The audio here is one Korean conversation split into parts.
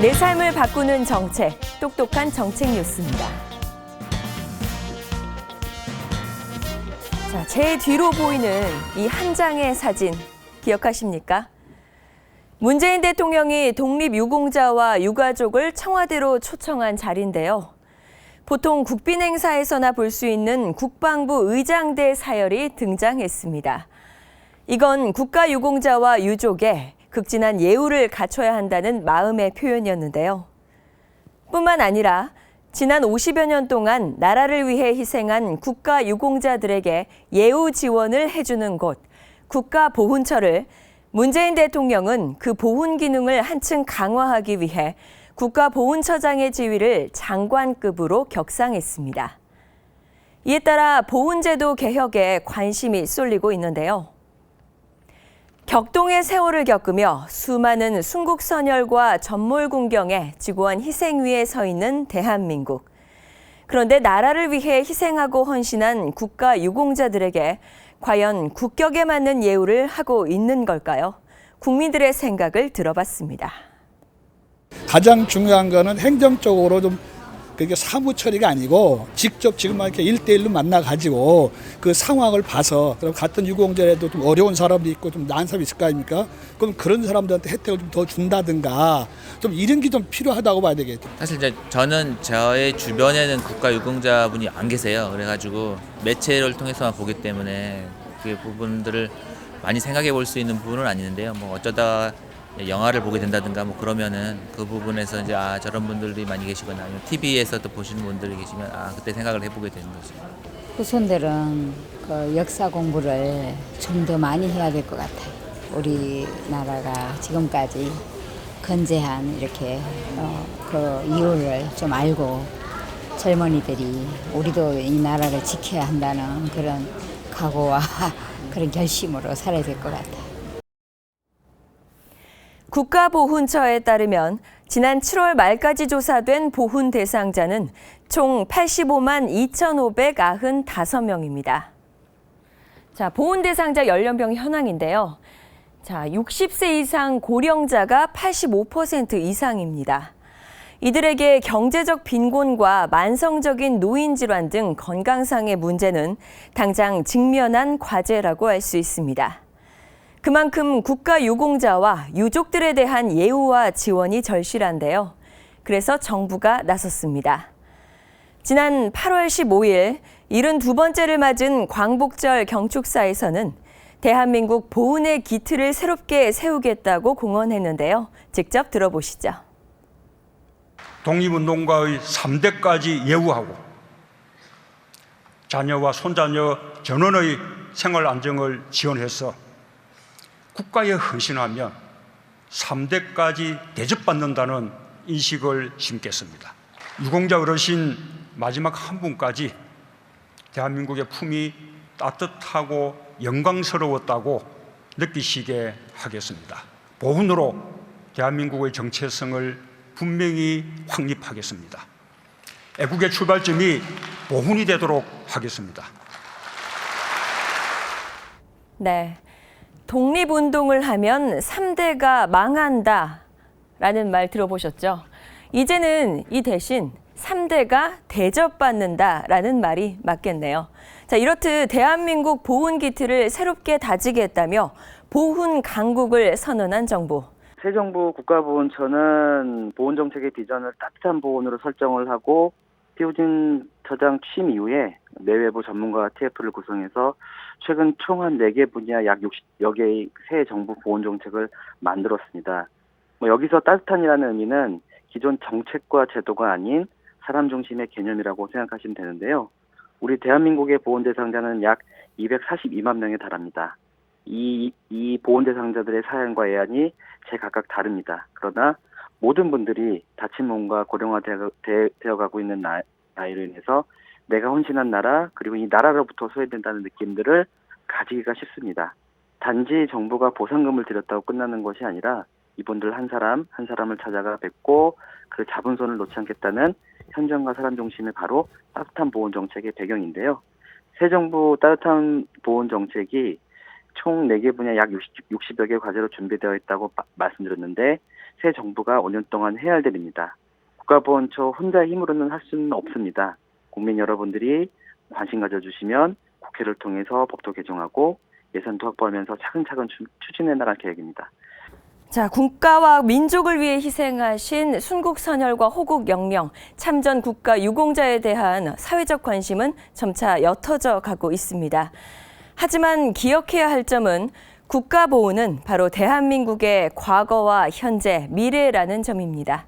내 삶을 바꾸는 정책, 똑똑한 정책 뉴스입니다. 자, 제 뒤로 보이는 이 한 장의 사진 기억하십니까? 문재인 대통령이 독립유공자와 유가족을 청와대로 초청한 자리인데요. 보통 국빈 행사에서나 볼 수 있는 국방부 의장대 사열이 등장했습니다. 이건 국가유공자와 유족의 극진한 예우를 갖춰야 한다는 마음의 표현이었는데요. 뿐만 아니라 지난 50여 년 동안 나라를 위해 희생한 국가유공자들에게 예우 지원을 해주는 곳, 국가보훈처를 문재인 대통령은 그 보훈 기능을 한층 강화하기 위해 국가보훈처장의 지위를 장관급으로 격상했습니다. 이에 따라 보훈제도 개혁에 관심이 쏠리고 있는데요. 격동의 세월을 겪으며 수많은 순국선열과 전몰군경에 지고한 희생 위에 서 있는 대한민국. 그런데 나라를 위해 희생하고 헌신한 국가유공자들에게 과연 국격에 맞는 예우를 하고 있는 걸까요? 국민들의 생각을 들어봤습니다. 가장 중요한 거는 행정적으로 좀 그게 사무 처리가 아니고 직접 지금 이렇게 1대1로 만나가지고 그 상황을 봐서 그럼 같은 유공자라도 좀 어려운 사람도 있고 좀 나은 사람이 있을 거 아닙니까? 그럼 그런 사람들한테 혜택을 좀 더 준다든가 좀 이런 게 좀 필요하다고 봐야 되겠죠. 사실 이제 저는 저의 주변에는 국가유공자분이 안 계세요. 그래가지고 매체를 통해서만 보기 때문에 그 부분들을 많이 생각해 볼 수 있는 부분은 아니는데요. 뭐 어쩌다 영화를 보게 된다든가 뭐 그러면은 그 부분에서 이제 저런 분들이 많이 계시거나 아니면 TV에서도 보시는 분들이 계시면 그때 생각을 해보게 되는 거죠. 후손들은 그 역사 공부를 좀 더 많이 해야 될 것 같아요. 우리나라가 지금까지 건재한 이렇게 그 이유를 좀 알고 젊은이들이 우리도 이 나라를 지켜야 한다는 그런 각오와 그런 결심으로 살아야 될 것 같아요. 국가보훈처에 따르면 지난 7월 말까지 조사된 보훈 대상자는 총 85만 2,595명입니다. 자, 보훈 대상자 연령별 현황인데요. 자, 60세 이상 고령자가 85% 이상입니다. 이들에게 경제적 빈곤과 만성적인 노인 질환 등 건강상의 문제는 당장 직면한 과제라고 할 수 있습니다. 그만큼 국가유공자와 유족들에 대한 예우와 지원이 절실한데요. 그래서 정부가 나섰습니다. 지난 8월 15일 72번째를 맞은 광복절 경축사에서는 대한민국 보훈의 기틀을 새롭게 세우겠다고 공언했는데요. 직접 들어보시죠. 독립운동가의 3대까지 예우하고 자녀와 손자녀 전원의 생활 안정을 지원해서 국가에 헌신하면 3대까지 대접받는다는 인식을 심겠습니다. 유공자 어르신 마지막 한 분까지 대한민국의 품이 따뜻하고 영광스러웠다고 느끼시게 하겠습니다. 보훈으로 대한민국의 정체성을 분명히 확립하겠습니다. 애국의 출발점이 보훈이 되도록 하겠습니다. 네. 독립운동을 하면 3대가 망한다라는 말 들어보셨죠? 이제는 이 대신 3대가 대접받는다라는 말이 맞겠네요. 자, 이렇듯 대한민국 보훈 기틀을 새롭게 다지겠다며 보훈 강국을 선언한 정부. 새 정부 국가보훈처는 보훈정책의 비전을 따뜻한 보훈으로 설정을 하고 피우진 처장 취임 이후에 내외부 전문가와 TF를 구성해서 최근 총 한 4개 분야 약 60여 개의 새 정부 보훈정책을 만들었습니다. 여기서 따뜻한이라는 의미는 기존 정책과 제도가 아닌 사람 중심의 개념이라고 생각하시면 되는데요. 우리 대한민국의 보훈 대상자는 약 242만 명에 달합니다. 이 보훈 대상자들의 사연과 애안이 제각각 다릅니다. 그러나 모든 분들이 다친 몸과 고령화되어가고 있는 나이로 인해서 내가 헌신한 나라 그리고 이 나라로부터 소외된다는 느낌들을 가지기가 쉽습니다. 단지 정부가 보상금을 드렸다고 끝나는 것이 아니라 이분들 한 사람 한 사람을 찾아가 뵙고 그 잡은 손을 놓지 않겠다는 현장과 사람 중심의 바로 따뜻한 보훈 정책의 배경인데요. 새 정부 따뜻한 보훈 정책이 총 4개 분야 약 60여 개 과제로 준비되어 있다고 말씀드렸는데 새 정부가 5년 동안 해야 할 일입니다. 국가보훈처 혼자의 힘으로는 할 수는 없습니다. 국민 여러분들이 관심 가져주시면 국회를 통해서 법도 개정하고 예산도 확보하면서 차근차근 추진해 나갈 계획입니다. 자, 국가와 민족을 위해 희생하신 순국선열과 호국영령, 참전 국가 유공자에 대한 사회적 관심은 점차 옅어져 가고 있습니다. 하지만 기억해야 할 점은 국가보훈은 바로 대한민국의 과거와 현재, 미래라는 점입니다.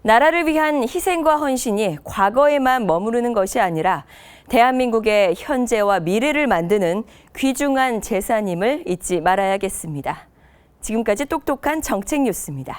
나라를 위한 희생과 헌신이 과거에만 머무르는 것이 아니라 대한민국의 현재와 미래를 만드는 귀중한 재산임을 잊지 말아야겠습니다. 지금까지 똑똑한 정책 뉴스입니다.